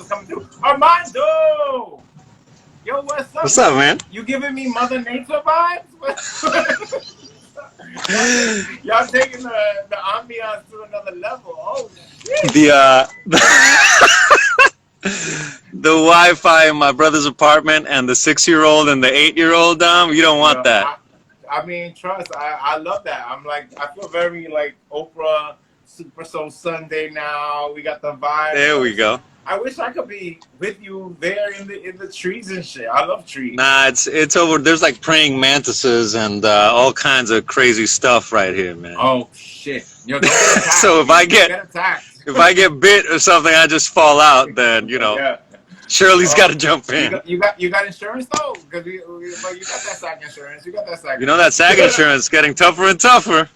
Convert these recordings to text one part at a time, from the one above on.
coming through. Armando! Yo, what's up? What's up, man? You giving me Mother Nature vibes? Y'all taking the ambiance to another level. Oh, shit. The Wi-Fi in my brother's apartment and the 6-year-old and the 8-year-old, you don't want that. I mean, trust, I love that. I'm like, I feel very like Oprah, Super Soul Sunday now. We got the vibe. There we go. I wish I could be with you there in the trees and shit. I love trees. Nah, it's over. There's like praying mantises and all kinds of crazy stuff right here, man. Oh shit! Yo, don't get attacked. So if I get bit or something, I just fall out. Then Yeah. Shirley's got to jump in. You got insurance though, because you got that SAG insurance. You got that SAG. You know that SAG insurance is getting tougher and tougher.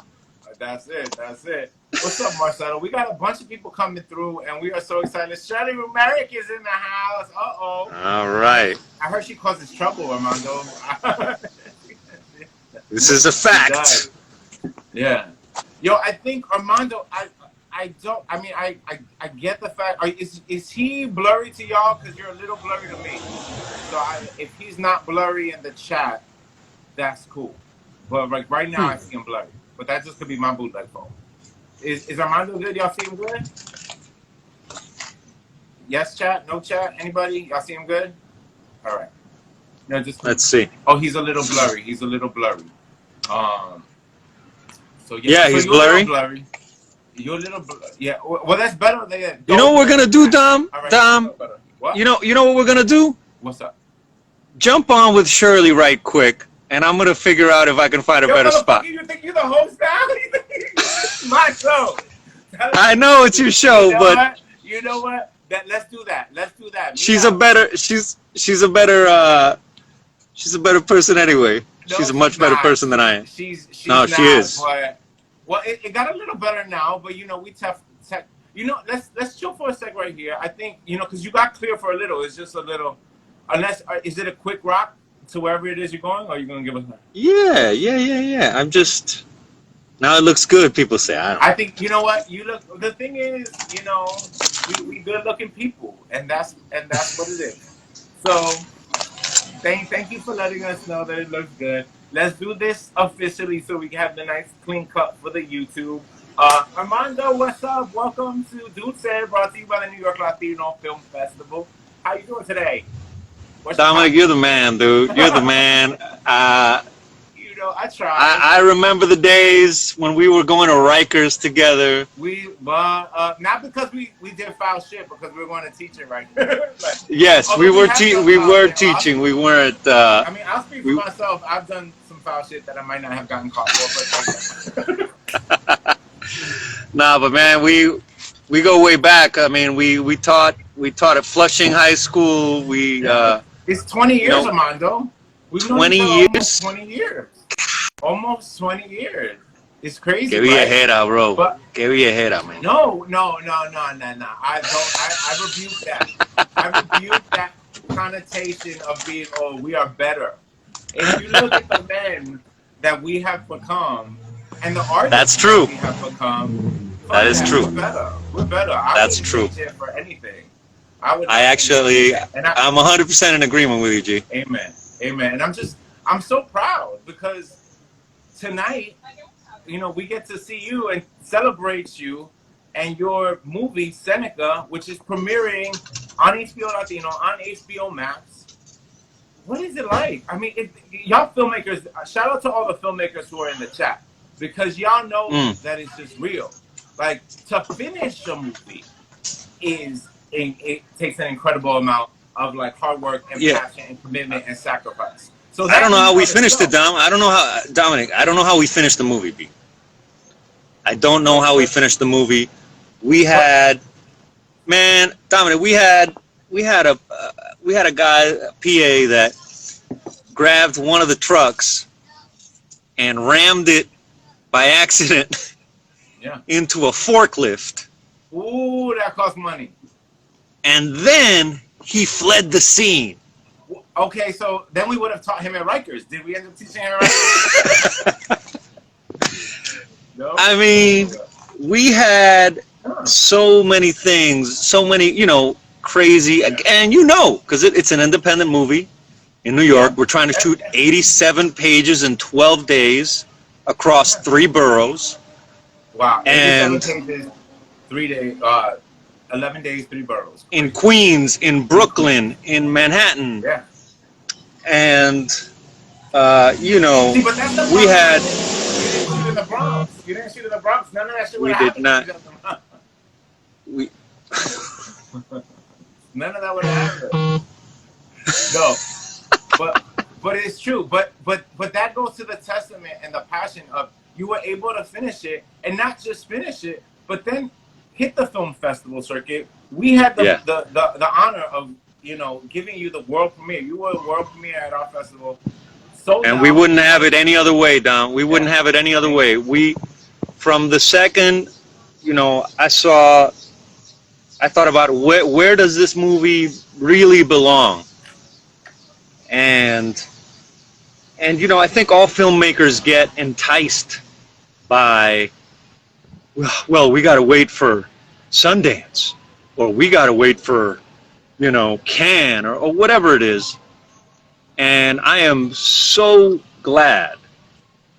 That's it. That's it. What's up, Marcelo? We got a bunch of people coming through, and we are so excited. Shirley Rumierk is in the house. Uh-oh. All right. I heard she causes trouble, Armando. This is a fact. Yeah. Yo, I think Armando, I get the fact. Is he blurry to y'all? Because you're a little blurry to me. So if he's not blurry in the chat, that's cool. But like right now, I see him blurry. But that just could be my bootleg phone. Is Armando good? Y'all see him good? Yes, chat? No chat? Anybody? Y'all see him good? All right. No, just let's see. Oh, he's a little blurry. He's a little blurry. So yeah, he's blurry. You're a little yeah. Well, that's better than. You know what we're gonna do, Dom? Right, Dom. What? You know what we're gonna do? What's up? Jump on with Shirley right quick, and I'm gonna figure out if I can find a better spot. You think you're the host now? My show. I know it's your show, but you know what? Let's do that. Let's do that. She's a better person anyway. No, she's a much better person than I am. She's no, she is. But, well, it got a little better now, but we tough. Let's chill for a sec right here. I think because you got clear for a little. It's just a little. Unless is it a quick rock to wherever it is you're going, or are you gonna give us that? Yeah. I'm just. Now it looks good, people say. I think, you know what, you look, the thing is, we good looking people, and that's what it is. So, thank you for letting us know that it looks good. Let's do this officially so we can have the nice clean cut for the YouTube. Armando, what's up? Welcome to DULCE, brought to you by the New York Latino Film Festival. How you doing today? Dominic, you're the man, dude. You're the man. I tried. I remember the days when we were going to Rikers together. Not because we did foul shit, because we were going to teach it right. Yes, we were teaching. We weren't. I mean, I'll speak for myself. I've done some foul shit that I might not have gotten caught for. But nah, but man, we go way back. I mean, we taught at Flushing High School. It's 20 years, Armando. 20 years. 20 years. Almost 20 years. It's crazy. Give me your head out, bro. Give me your head out, man. No. I rebuke that. I rebuke that connotation of being, we are better. If you look at the men that we have become and the artists that we have become, that is true. We're better. That's true. For anything. I'm 100% in agreement with you, G. Amen. And I'm so proud because tonight, we get to see you and celebrate you and your movie, Seneca, which is premiering on HBO Latino, on HBO Max. What is it like? I mean, y'all filmmakers, shout out to all the filmmakers who are in the chat, because y'all know that it's just real. Like, to finish a movie it takes an incredible amount of like hard work and passion and commitment and sacrifice. So I don't know how we finished it, Dom. I don't know how, Dominic. I don't know how we finished the movie, B. I don't know how we finished the movie. We had, man, Dominic. We had a guy, a PA, that grabbed one of the trucks and rammed it by accident into a forklift. Ooh, that cost money. And then he fled the scene. Okay, so then we would have taught him at Rikers. Did we end up teaching him at Rikers? No? I mean, we had so many things, so many, crazy, and you know, because it's an independent movie in New York. We're trying to shoot 87 pages in 12 days across 3 boroughs. Wow, 87 And pages, 3 days, 11 days, 3 boroughs. in Queens, in Brooklyn, in Manhattan, Yeah. and you know, See, but that's the we problem. had. You didn't shoot in the Bronx. You didn't shoot in the Bronx. None of that shit would We have did happened. not. We. None of that would have happened. No, but it's true. But that goes to the testament and the passion of you were able to finish it, and not just finish it, but then hit the film festival circuit. We had the honor of, you know, giving you the world premiere. You were a world premiere at our festival. And we wouldn't have it any other way, Dom. We wouldn't have it any other way. From the second, you know, I thought about where does this movie really belong? And you know, I think all filmmakers get enticed by, well, we got to wait for Sundance, or we got to wait for, you know, Cannes, or whatever it is. And I am so glad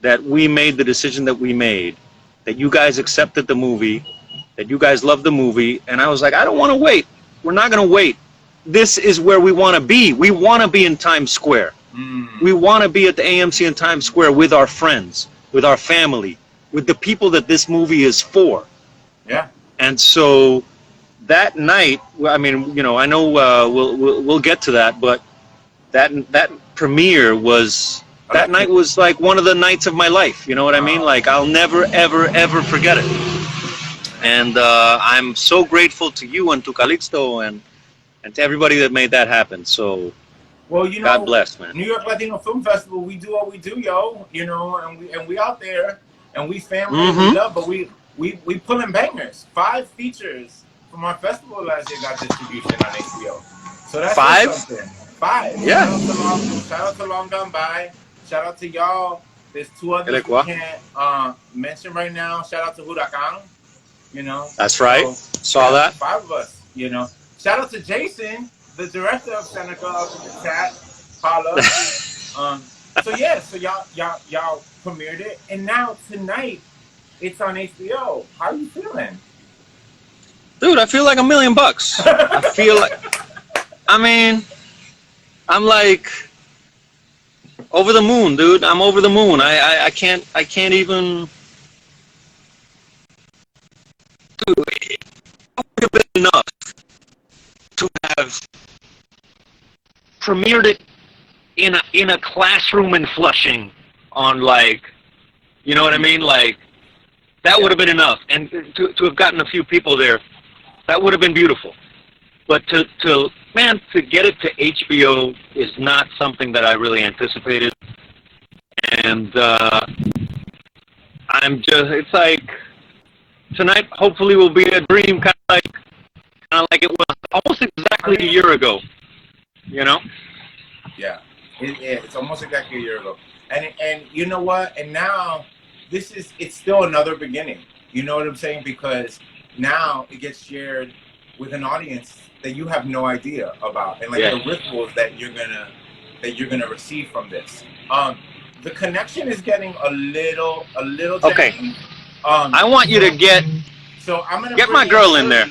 that we made the decision that we made, that you guys accepted the movie, that you guys loved the movie. And I was like, I don't want to wait. We're not going to wait. This is where we want to be. We want to be in Times Square. We want to be at the AMC in Times Square with our friends, with our family, with the people that this movie is for. Yeah. And so that night, I mean, you know, I know we'll get to that, but that premiere was, that night was like one of the nights of my life. You know what I mean? Like, I'll never, ever, ever forget it. And I'm so grateful to you and to Calixto and to everybody that made that happen. So, well, you know, God bless, man. New York Latino Film Festival, we do what we do, yo. You know, and we out there, and we family, and we love, but we pulling bangers. 5 features from our festival last year got distribution on HBO. So that's 5? something. 5. Yeah. Shout out to Long Gone By. Shout out to y'all. There's 2 others we can't mention right now. Shout out to Huracan. You know. That's right. So, saw that. 5 of us. You know. Shout out to Jason, the director of Seneca, up in the chat. Holla. So yeah. So y'all premiered it, and now tonight it's on HBO. How are you feeling? Dude, I feel like $1 million. I feel like, I mean, I'm like over the moon, dude. I'm over the moon. I can't even. Dude, it would have been enough to have premiered it in a classroom in Flushing on, like, you know what I mean? Like, that would have been enough. And to have gotten a few people there, that would have been beautiful. But to get it to HBO is not something that I really anticipated. And I'm just, it's like, tonight hopefully will be a dream, kind of like it was almost exactly a year ago, you know? Yeah, it's almost exactly a year ago. And you know what? And now it's still another beginning. You know what I'm saying? Because now it gets shared with an audience that you have no idea about, and like the rituals that you're gonna receive from this. The connection is getting a little okay. I want you to get. So I'm gonna get my girl in there.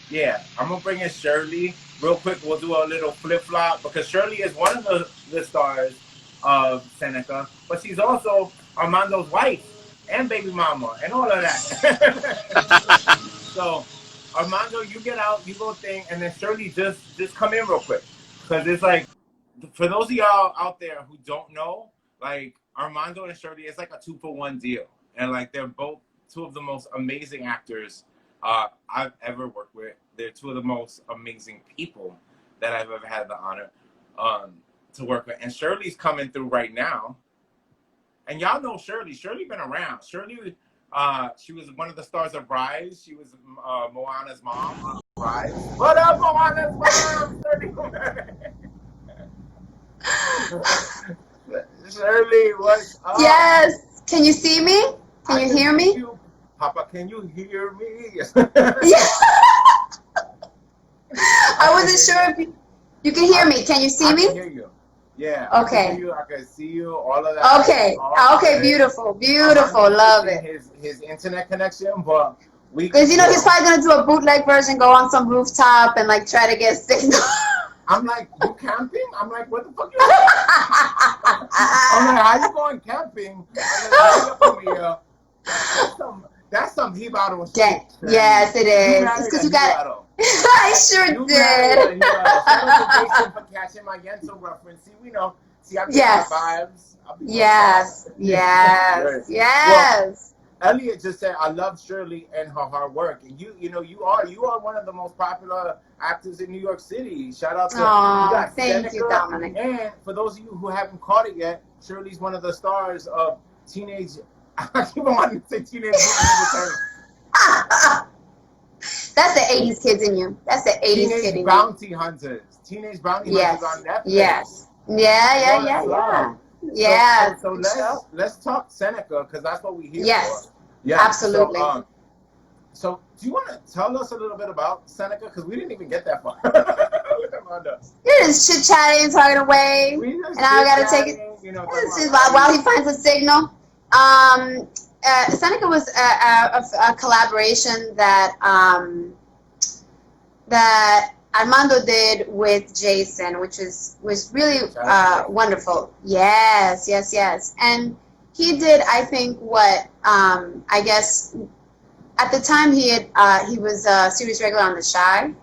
Yeah, I'm gonna bring in Shirley real quick. We'll do a little flip flop because Shirley is one of the stars of Seneca, but she's also Armando's wife and baby mama and all of that. So Armando, you get out, you go thing, and then Shirley just come in real quick, because it's like, for those of y'all out there who don't know, like, Armando and Shirley, it's like a 2-for-1 deal, and like they're both 2 of the most amazing actors I've ever worked with. They're 2 of the most amazing people that I've ever had the honor to work with, and Shirley's coming through right now. And y'all know Shirley. Shirley been around. Shirley, she was one of the stars of Rise. She was Moana's mom on Rise. What up, Moana's mom? Shirley, what's up? Yes. Can you see me? Can you hear me? Papa, can you hear me? Yeah. I wasn't sure if you can hear me. Can you see me? I can hear you. Yeah. Okay. I can hear you. I can see you. All of that. Okay. Okay. Beautiful. Beautiful. Armando's Love fixing it. his internet connection, but we. Because you know he's probably gonna do a bootleg version, go on some rooftop and like try to get signal. I'm like, you camping? I'm like, what the fuck you doing? I'm like, how you going camping? That's some Hibaro shit. Yes, it is. It's because you got. I sure did. Shout out to Jason for catching my Yentl reference. See, we know. See, I be yes. vibes. Yes. Yes. Yes. Well, Elliot just said, I love Shirley and her hard work. And you know, you are one of the most popular actors in New York City. Shout out to thank you, Dominic. And for those of you who haven't caught it yet, Shirley's one of the stars of Teenage. I keep on wanting to say Teenage Mutant Ninja Turtles. That's the 80s kids in you. That's the 80s kid in you. Bounty Hunters. Teenage Bounty Hunters on Netflix. Yes. Yeah. Yeah. So let's talk Seneca, because that's what we here for. Yeah, absolutely. So do you want to tell us a little bit about Seneca? Because we didn't even get that far. You're just chit-chatting, talking away. And I got to take it. You know, while he finds a signal. Seneca was a collaboration that that Armando did with Jason, which was really wonderful. Yes. And he did, I think, what I guess at the time he was a series regular on The Chi.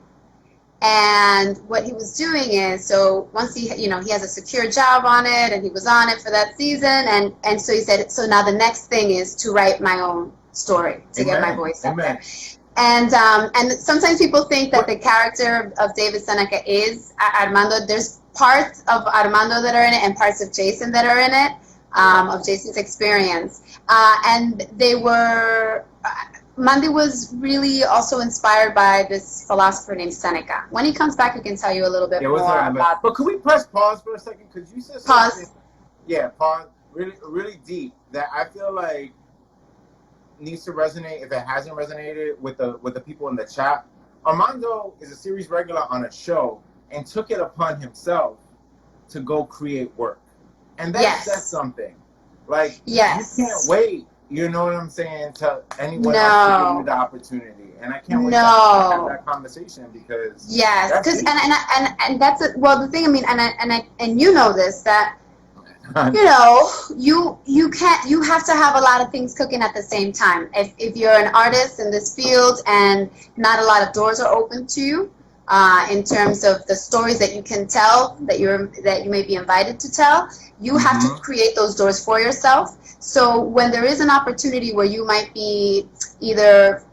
And what he was doing is, so once he has a secure job on it, and he was on it for that season, and so he said, so now the next thing is to write my own story, to get my voice out there. And sometimes people think that the character of David Seneca is Armando. There's parts of Armando that are in it and parts of Jason that are in it, of Jason's experience. And they were... Mandy was really also inspired by this philosopher named Seneca. When he comes back, he can tell you a little bit more about. But could we press pause for a second? Because you said something. Pause. Yeah, pause. Really, really deep. That I feel like needs to resonate. If it hasn't resonated with the people in the chat, Armando is a series regular on a show and took it upon himself to go create work, and that says something. Like you can't wait. You know what I'm saying? To anyone else to give you the opportunity, and I can't wait to have that conversation because because and that's it. Well, the thing, I mean, and you know this, that you know you can't, you have to have a lot of things cooking at the same time. If you're an artist in this field and not a lot of doors are open to you in terms of the stories that you can tell, that you may be invited to tell, you have to create those doors for yourself. So when there is an opportunity where you might be either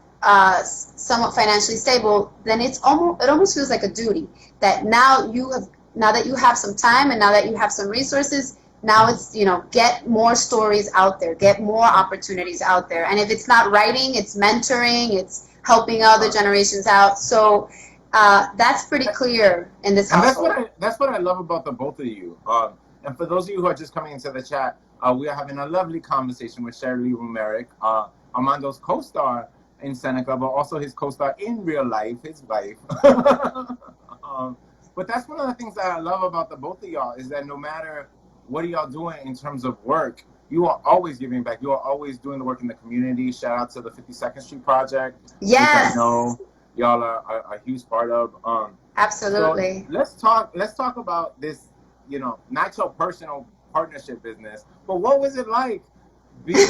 somewhat financially stable, then it almost feels like a duty that now that you have some time and now that you have some resources, now it's, get more stories out there, get more opportunities out there. And if it's not writing, it's mentoring, it's helping other generations out. So that's pretty clear in this household. And that's what I love about the both of you. And for those of you who are just coming into the chat, we are having a lovely conversation with Shirley Rumierk, Armando's co-star in Seneca, but also his co-star in real life, his wife. But that's one of the things that I love about the both of y'all, is that no matter what are y'all doing in terms of work, you are always giving back. You are always doing the work in the community. Shout out to the 52nd Street Project. Yes. Which I know y'all are a huge part of. Absolutely. So let's talk about this, not your personal partnership business, but what was it like being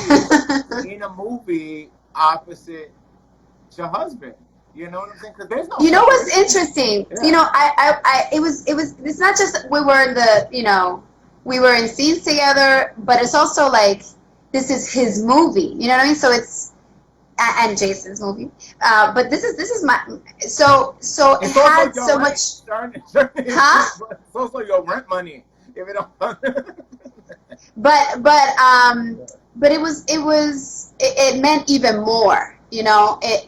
in a movie opposite your husband? You know what I'm saying? Because there's no. You know what's interesting? Yeah. It's not just we were in the, we were in scenes together, but it's also like this is his movie. You know what I mean? So it's and Jason's movie, but this is my so it had so much. It's also your rent money. If it don't. But it meant even more,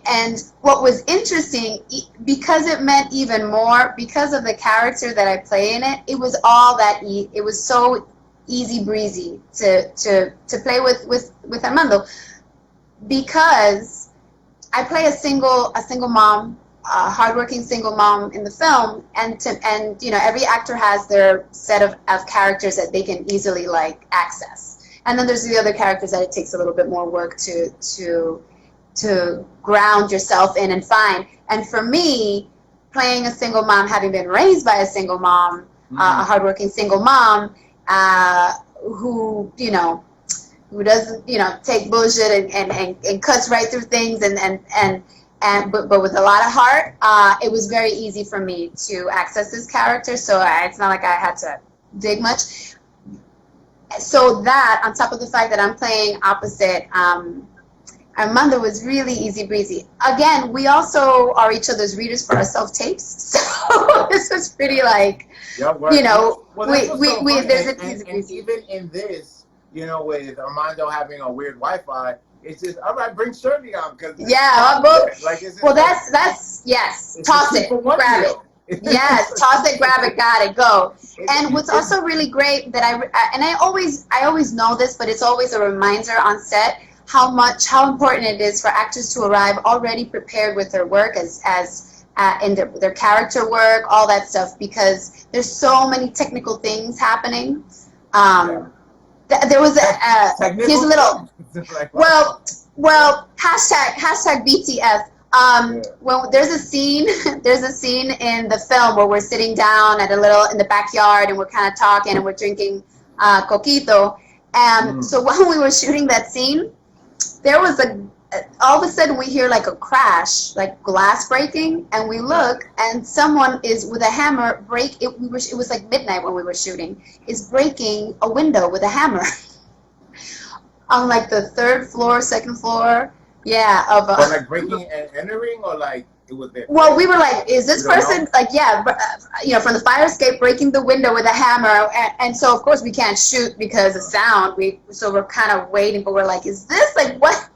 and what was interesting, because it meant even more, because of the character that I play in it, it was all that it was so easy breezy to play with Armando, because I play a single mom hardworking single mom in the film, and you know, every actor has their set of characters that they can easily like access, and then there's the other characters that it takes a little bit more work to ground yourself in and find. And for me, playing a single mom, having been raised by a single mom, a hardworking single mom, who, you know, who doesn't, you know, take bullshit and cuts right through things but with a lot of heart, it was very easy for me to access this character. So it's not like I had to dig much. So that, on top of the fact that I'm playing opposite Armando, was really easy breezy. Again, we also are each other's readers for our self-tapes. So this was pretty like, you know, there's an easy breezy. And even in this, you know, with Armando having a weird Wi-Fi, it's just, all right, bring Shirley on. Yeah, like, well, that's yes, toss it, grab it. Yes, toss it, grab it, got it, go. And what's also really great that I always know this, but it's always a reminder on set how important it is for actors to arrive already prepared with their work in their character work, all that stuff, because there's so many technical things happening. There was here's a little well hashtag BTF. Well, there's a scene in the film where we're sitting down in the backyard and we're kind of talking and we're drinking coquito. And so when we were shooting that scene, there was all of a sudden we hear like a crash, like glass breaking, and we look and someone is with a hammer it was like midnight when we were shooting, is breaking a window with a hammer on like the third floor, second floor. Yeah, of but like breaking and entering, or like it was there. Well, we were like, is this person like, yeah, you know, from the fire escape breaking the window with a hammer, and so of course we can't shoot because of sound. So we're kind of waiting, but we're like, is this like what?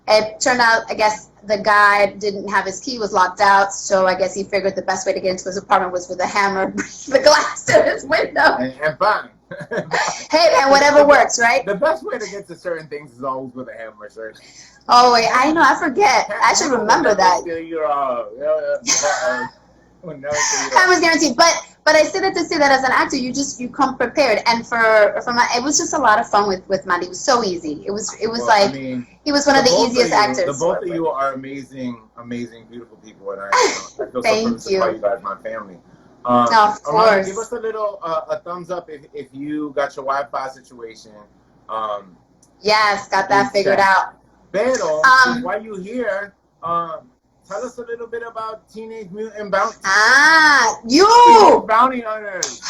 It turned out, I guess the guy didn't have his key, was locked out, so I guess he figured the best way to get into his apartment was with a hammer, the glass to his window. And fine. Hey, man, whatever works, right? The best way to get to certain things is always with a hammer, sir. Oh wait, I know, I forget. I should remember that. Hammer's guaranteed, but I say that to say that as an actor, you come prepared, and it was just a lot of fun with Mandy. It was so easy. It was like, I mean, he was one of the easiest actors. The both of you are amazing, beautiful people, and I feel so privileged to call you guys my family. Of course. Armando, give us a little a thumbs up if you got your Wi-Fi situation. Yes, got that figured out. Pero, while you here, tell us a little bit about Teenage Mutant Bounty. Bounty Hunters.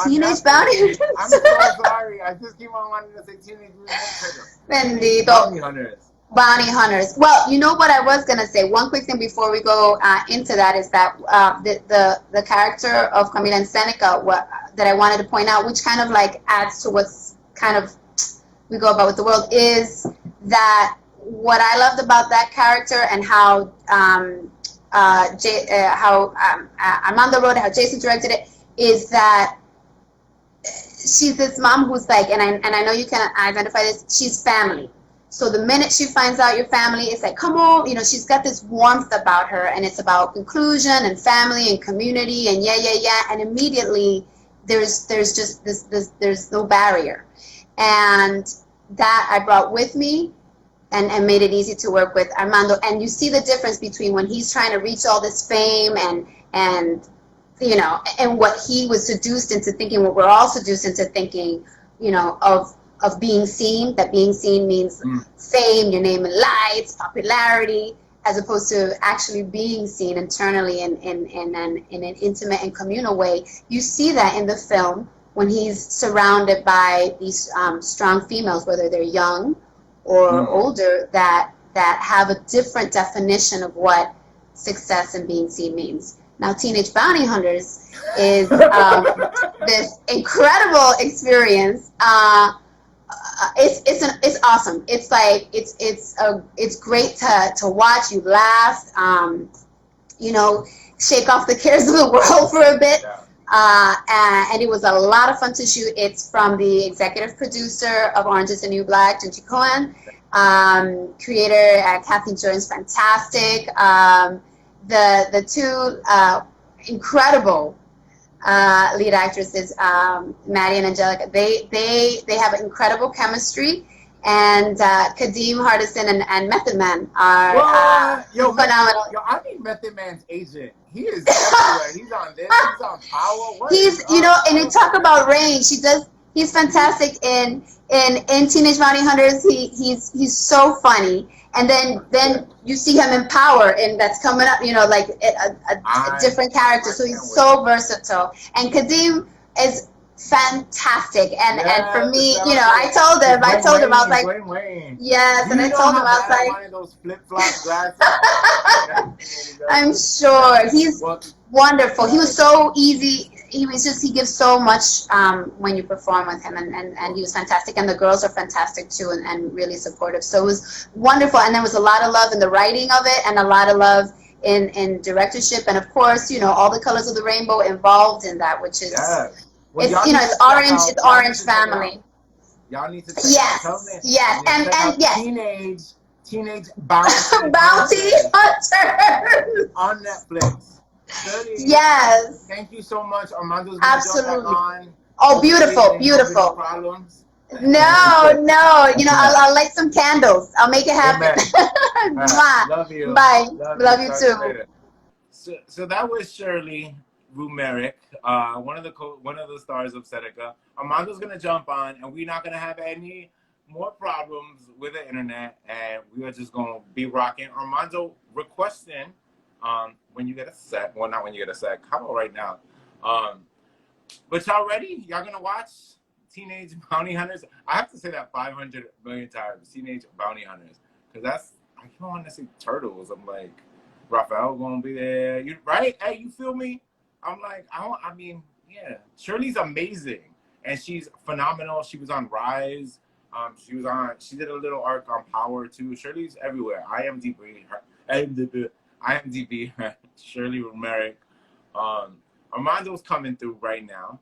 Teenage Bounty Hunters. I'm so sorry. I just keep on wanting to say Teenage Mutant Hunters. Bendito. Bounty Hunters. Bounty Hunters. Well, you know what I was gonna say. One quick thing before we go into that is that the character of Camila and Seneca, that I wanted to point out, which kind of like adds to what's kind of we go about with the world, is that what I loved about that character and how Armando wrote it, how Jason directed it, is that she's this mom who's like, and I know you can identify this, she's family. So the minute she finds out your family, it's like, come on, you know, she's got this warmth about her, and it's about inclusion and family and community and yeah, and immediately there's just there's no barrier, and that I brought with me. And made it easy to work with Armando. And you see the difference between when he's trying to reach all this fame and you know, and what he was seduced into thinking, what we're all seduced into thinking, you know, of being seen, that being seen means fame, your name in lights, popularity, as opposed to actually being seen internally in an intimate and communal way. You see that in the film when he's surrounded by these strong females, whether they're young or older, that have a different definition of what success and being seen means. Now, Teenage Bounty Hunters is this incredible experience. It's awesome. It's like it's great to watch. You laugh, you know, shake off the cares of the world for a bit. And it was a lot of fun to shoot. It's from the executive producer of Orange is the New Black, Junji Kohan. Creator Kathleen Jordan's fantastic. the two incredible lead actresses, Maddie and Angelica, they have incredible chemistry, and Kadeem Hardison and Method Man are phenomenal. Yo, I need Method Man's agent. He is everywhere. He's on this. He's on Power. What He's, you know, and you talk about range. He's fantastic in Teenage Bounty Hunters. He's so funny. And then you see him in Power, and that's coming up, you know, like a different character. So he's so versatile. And Kadeem is fantastic. And for me, you know, I told him, I was like, yes, and I told him, I was like, one of those flip-flop glasses. I'm sure he's wonderful. He was so easy. He gives so much when you perform with him, and he was fantastic. And the girls are fantastic too, and really supportive. So it was wonderful. And there was a lot of love in the writing of it, and a lot of love in directorship, and of course, you know, all the colors of the rainbow involved in that, which is it's, you know, it's Orange Family. Y'all need to check yes, and yes, teenage bounty hunters on Netflix. Shirley, yes. Thank you so much. Armando's gonna jump back on. Oh, beautiful. No problems. No. You know, I'll light some candles. I'll make it happen. Love you. Bye. Love you too. So that was Shirley Rumierk, one of the stars of Seneca. Armando's gonna jump on, and we're not gonna have any more problems with the internet, and we are just gonna be rocking. Armando requesting, when you get a sec, well, not when you get a sec, how about right now? But y'all ready? Y'all gonna watch Teenage Bounty Hunters? I have to say that 500 million times, Teenage Bounty Hunters, because that's, I don't want to say Turtles. I'm like, Raphael gonna be there, you right? Hey, you feel me? I'm like, I mean, yeah, Shirley's amazing, and she's phenomenal. She was on Rise. She did a little arc on Power too. Shirley's everywhere. IMDb, Shirley Rumierk. Armando's coming through right now,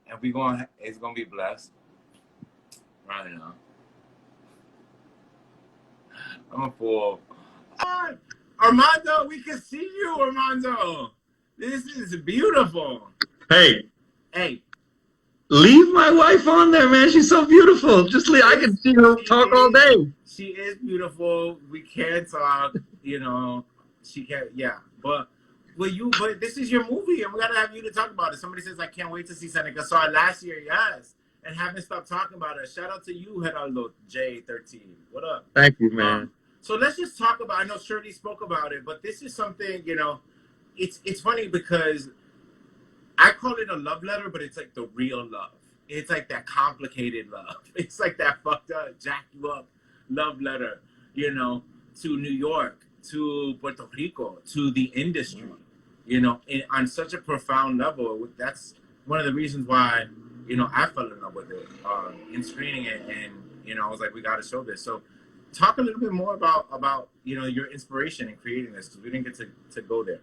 and it's gonna be blessed right now. I'm a fool. Armando, we can see you, Armando. This is beautiful. Hey. Hey. Leave my wife on there, man. She's so beautiful. Just leave. I can see her talk all day. She is beautiful. We can't talk, you know. She can't, yeah. But this is your movie, and we gotta have you to talk about it. Somebody says I can't wait to see Seneca. Saw it last year, yes, and haven't stopped talking about it. Shout out to you, Geraldo J13. What up? Thank you, man. So let's just talk about. I know Shirley spoke about it, but this is something, you know. It's funny because I call it a love letter, but it's like the real love. It's like that complicated love. It's like that fucked up, jack you up love letter, you know, to New York, to Puerto Rico, to the industry, you know, on such a profound level. That's one of the reasons why, you know, I fell in love with it in screening it, and, you know, I was like, we got to show this. So talk a little bit more about you know, your inspiration in creating this, because we didn't get to go there.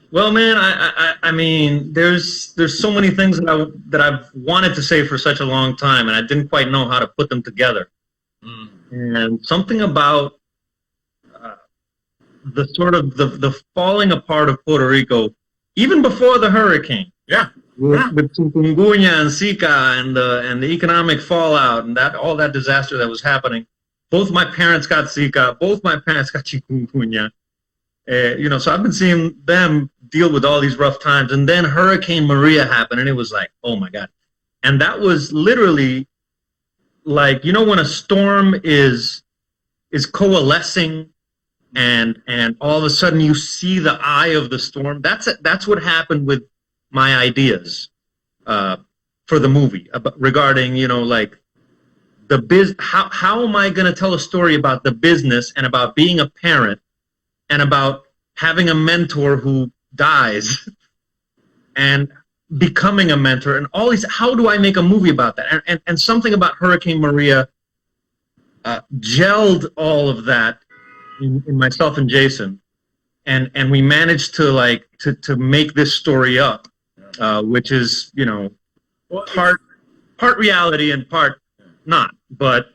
Well, man, I mean, there's so many things that I've wanted to say for such a long time, and I didn't quite know how to put them together. And something about the sort of the falling apart of Puerto Rico, even before the hurricane. Yeah. With chikungunya and Zika and the economic fallout and all that disaster that was happening. Both my parents got Zika. Both my parents got chikungunya. You know, so I've been seeing them deal with all these rough times. And then Hurricane Maria happened, and it was like, oh, my God. And that was literally like, you know, when a storm is coalescing and all of a sudden you see the eye of the storm. That's what happened with my ideas for the movie regarding, you know, like how am I going to tell a story about the business and about being a parent and about having a mentor who dies and becoming a mentor and all these, how do I make a movie about that? And something about Hurricane Maria gelled all of that in myself and Jason. And we managed to to make this story up, which is, you know, part reality and part not. But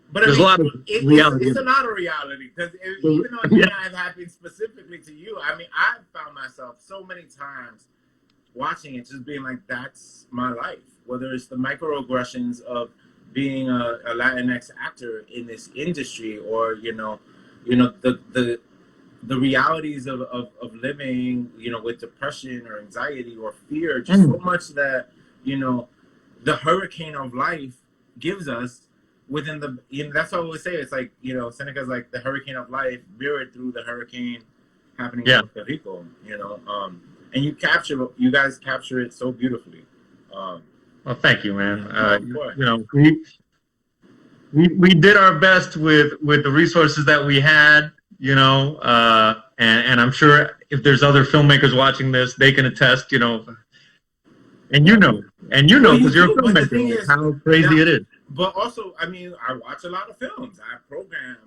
But there's a lot of reality. It's a lot of reality because even though it may not have happened specifically to you, I mean, I've found myself so many times watching it, just being like, "That's my life." Whether it's the microaggressions of being a Latinx actor in this industry, or the realities of living, with depression or anxiety or fear, just so much that the hurricane of life gives us. Within the, that's what I always say. It's like, Seneca's like the hurricane of life mirrored through the hurricane happening in Puerto Rico, and you guys capture it so beautifully. Well, thank you, man. We did our best with the resources that we had, and I'm sure if there's other filmmakers watching this, they can attest, and because you're a filmmaker, how crazy it is. But also, I mean, I watch a lot of films. I program,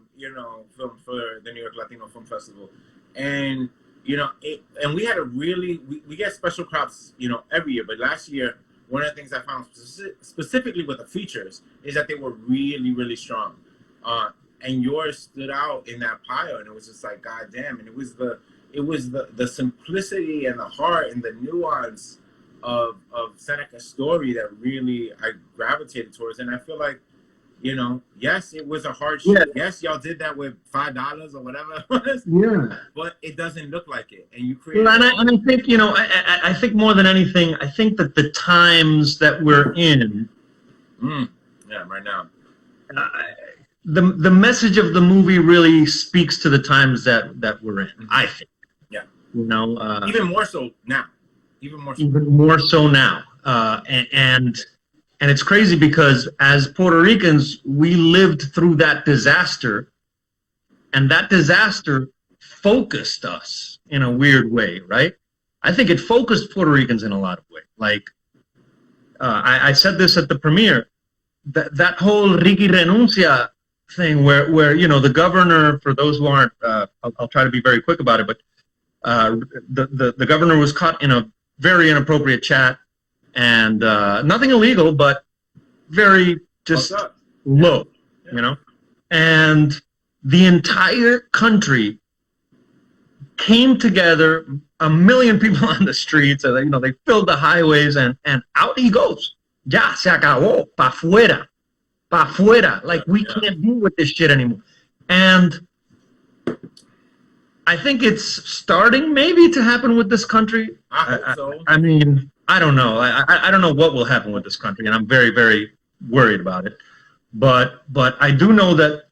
film for the New York Latino Film Festival, and and we had we get special crops, every year. But last year, one of the things I found specifically with the features is that they were really, really strong, and yours stood out in that pile, and it was just like, God damn! And it was the simplicity and the heart and the nuance of Seneca's story that really I gravitated towards. And I feel like, yes, it was a hard shoot. Yes, y'all did that with $5 or whatever it was. Yeah. But it doesn't look like it. And you create. And I think, I think more than anything, I think that the times that we're in. Yeah, right now. The message of the movie really speaks to the times that we're in, I think. Yeah. Even more so now. Even more so now. And it's crazy because as Puerto Ricans, we lived through that disaster, and that disaster focused us in a weird way, right? I think it focused Puerto Ricans in a lot of ways. Like, I said this at the premiere, that whole Ricky Renuncia thing where the governor, for those who aren't, I'll try to be very quick about it, but the governor was caught in a very inappropriate chat, and nothing illegal, but very just low, and the entire country came together, 1 million people on the streets, and they filled the highways, and out he goes. Ya se acabó, pa fuera, like we can't deal with this shit anymore. And I think it's starting maybe to happen with this country. I hope so. I mean, I don't know. I don't know what will happen with this country, and I'm very, very worried about it. But I do know that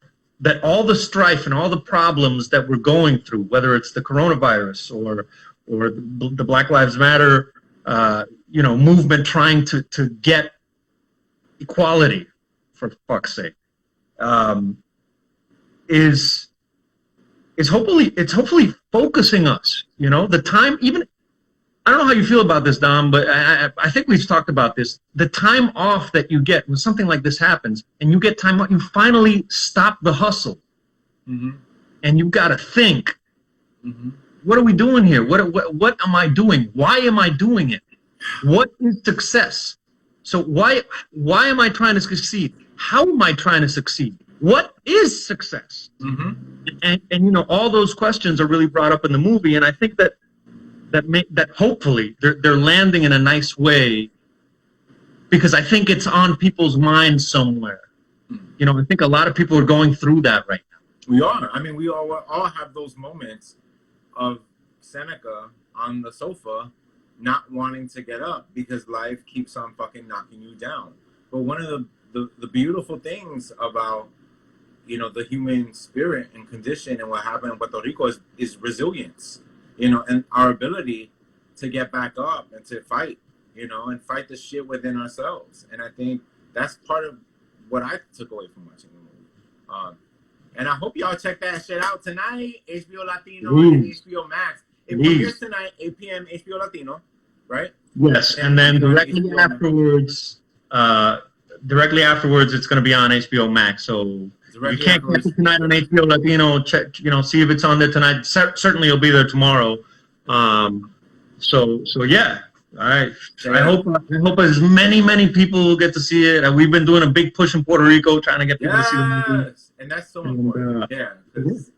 all the strife and all the problems that we're going through, whether it's the coronavirus or the Black Lives Matter, movement trying to get equality, for fuck's sake, is hopefully focusing us. The time, even, I don't know how you feel about this, Dom, but I think we've talked about this. The time off that you get when something like this happens, and you get time off, you finally stop the hustle, and you've got to think, what are we doing here? What am I doing? Why am I doing it? What is success? So why am I trying to succeed? How am I trying to succeed? What is success? And all those questions are really brought up in the movie, and I think that hopefully they're landing in a nice way, because I think it's on people's minds somewhere. I think a lot of people are going through that right now. We are. I mean, we all have those moments of Seneca on the sofa not wanting to get up because life keeps on fucking knocking you down. But one of the beautiful things about the human spirit and condition and what happened in Puerto Rico is resilience, and our ability to get back up and to fight, and fight the shit within ourselves. And I think that's part of what I took away from watching the movie. And I hope y'all check that shit out tonight, HBO Latino and HBO Max. It premieres tonight, 8 p.m. HBO Latino, right? Yes, and then directly afterwards, it's going to be on HBO Max. So you can't catch it tonight on HBO Latino. Check, see if it's on there tonight. Certainly, it'll be there tomorrow. So yeah, All right. Yeah. I hope as many people will get to see it. We've been doing a big push in Puerto Rico, trying to get people to see the movie. Yes, and that's so important. Yeah. 'Cause-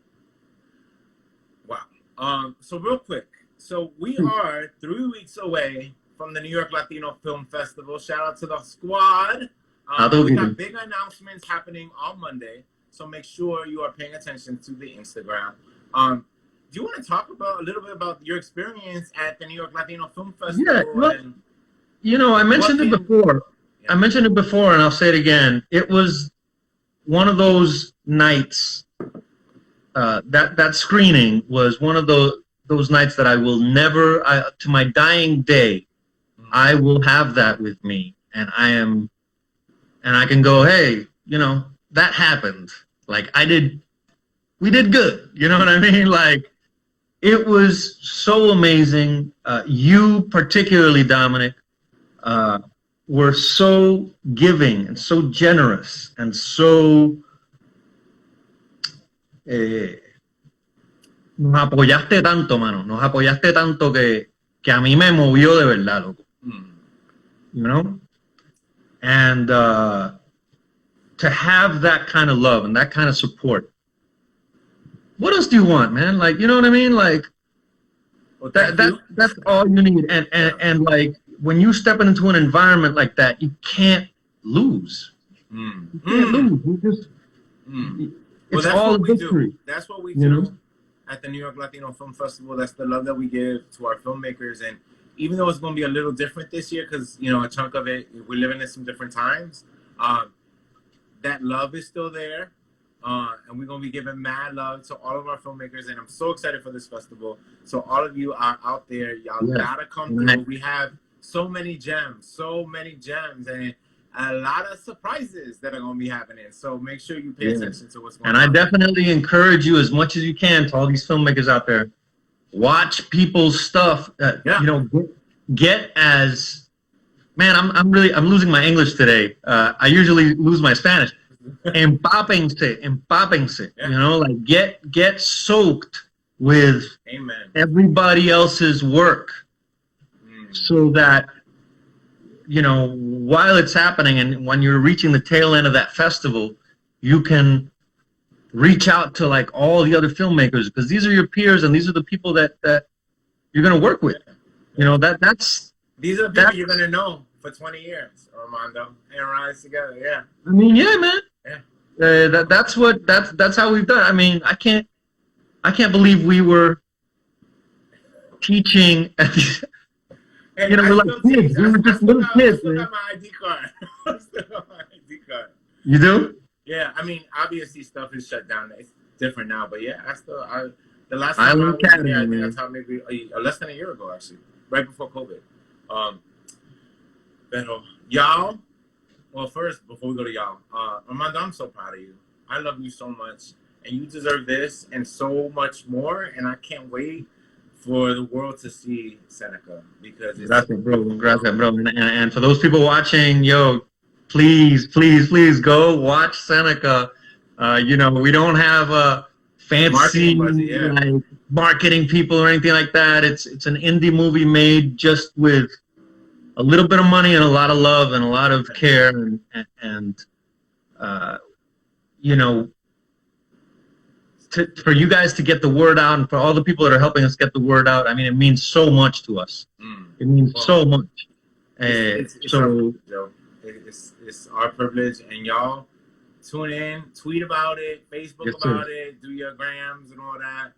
wow. So real quick, so we are 3 weeks away from the New York Latino Film Festival. Shout out to the squad. We got big announcements happening on Monday, so make sure you are paying attention to the Instagram. Do you want to talk about a little bit about your experience at the New York Latino Film Festival? Yeah, well, you know, I mentioned it before. Yeah. I mentioned it before, and I'll say it again. It was one of those nights. That screening was one of those nights that I will never, to my dying day, I will have that with me, and I can go, hey, you know, that happened. Like we did good. You know what I mean? Like, it was so amazing. You particularly, Dominic, were so giving and so generous and so nos apoyaste tanto, mano. Nos apoyaste tanto que a mí me movió de verdad, loco. You know? And to have that kind of love and that kind of support. What else do you want, man? Like, you know what I mean? Like, well, that's all you need. And like, when you step into an environment like that, you can't lose. You can't lose. You just, it's all victory. That's what we do at the New York Latino Film Festival. That's the love that we give to our filmmakers. And even though it's going to be a little different this year, because, you know, a chunk of it, we're living in some different times, that love is still there. And we're going to be giving mad love to all of our filmmakers. And I'm so excited for this festival. So all of you are out there. Y'all gotta come through. We have so many gems, and a lot of surprises that are going to be happening. So make sure you pay attention to what's going on. And I definitely encourage you as much as you can, to all these filmmakers out there, watch people's stuff. You know, get as, man, I'm losing my English today. I usually lose my Spanish. Empápense, you know, like get soaked with everybody else's work, so that, you know, while it's happening and when you're reaching the tail end of that festival, you can reach out to like all the other filmmakers, because these are your peers and these are the people that you're gonna work with. You know, these are the people you're gonna know for 20 years, Armando, and rise together. Yeah. I mean, yeah, man. Yeah. That's how we've done. I mean, I can't believe we were teaching at the, you know, we're like kids. We were just little kids. I still got my ID card. I still got my ID card. You do? Yeah. I mean, obviously stuff is shut down. It's different now, but yeah, the last time I was there, I think that's how maybe less than a year ago, actually, right before COVID. Pero y'all. Well, first, before we go to y'all, Armando, I'm so proud of you. I love you so much, and you deserve this and so much more. And I can't wait for the world to see Seneca, because it's gracias, bro. And for those people watching, yo, please go watch Seneca. You know, we don't have a fancy marketing people or anything like that. It's an indie movie made just with a little bit of money and a lot of love and a lot of care, and you know, for you guys to get the word out, and for all the people that are helping us get the word out. I mean, it means so much to us. It means so much. It's our privilege, and y'all tune in, tweet about it, Facebook about it, do your grams and all that.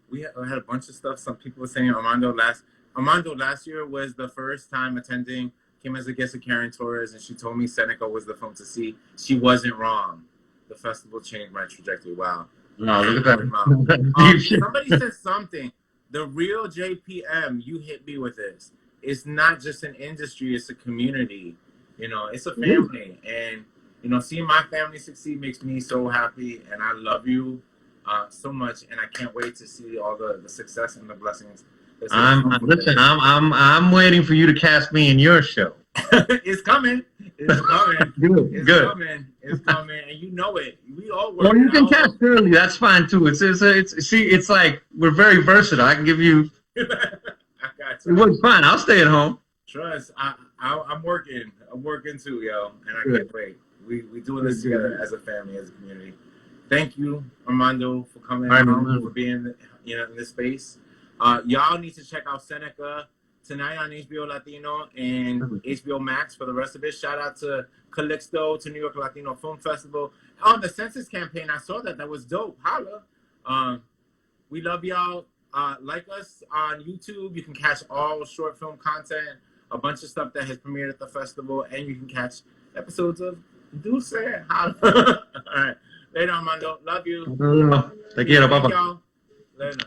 We had a bunch of stuff. Some people were saying Armando last year was the first time attending, came as a guest of Karen Torres, and she told me Seneca was the film to see. She wasn't wrong. The festival changed my trajectory. Wow. No, look at that. Somebody said something. The real JPM, you hit me with this. It's not just an industry, it's a community. You know, it's a family. And, you know, seeing my family succeed makes me so happy, and I love you so much, and I can't wait to see all the success and the blessings. I'm waiting for you to cast me in your show. It's coming. It's coming. Good. It's coming, and you know it. We all work. Well, you can cast Shirley. That's fine too. It's like we're very versatile. I can give you. I got That's It was fun. I'll stay at home. Trust. I'm working. I'm working too, yo, and I can't wait. We doing this together as a family, as a community. Thank you, Armando, for coming out, for being, in this space. Y'all need to check out Seneca tonight on HBO Latino and HBO Max for the rest of it. Shout out to Calixto, to New York Latino Film Festival. On the census campaign, I saw that. That was dope. Holla. We love y'all. Like us on YouTube. You can catch all short film content, a bunch of stuff that has premiered at the festival, and you can catch episodes of Dulce. Holla. All right. Later, Armando. Love you. Te quiero, papá. Y'all. Later.